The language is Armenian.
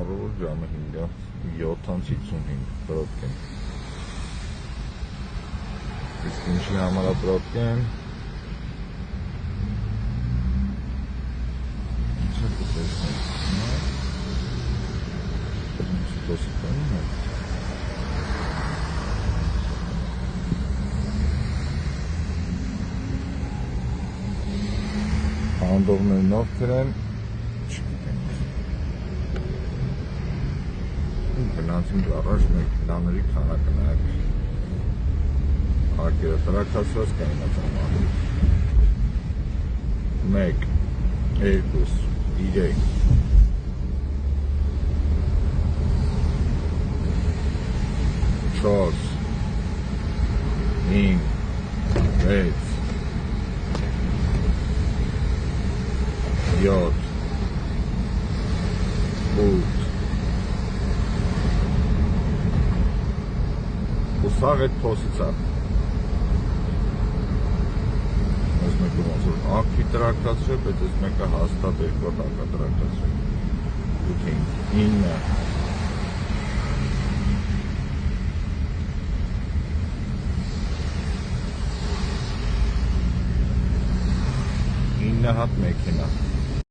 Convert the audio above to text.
առօր ժամը 7:55 պրոբկեն։ Իսկ ինչի համար է պրոբկեն։ Ինչ է տեսնում։ Անդողներն ովքեր են, չգիտենք։ Գնացինք առաջ մեքենաների քանակը նայեք։ Արկերը տրաքացված կային ատամանում։ 1, 2, 3 4 5 6 7 8 Ուսաղ այդ փոսից է։ Այս մեկը ոնց որ ակի տրակացրել, բայց այս մեկը հաստատ երկու ակա տրակացրել։ 9 հատ մեքենա։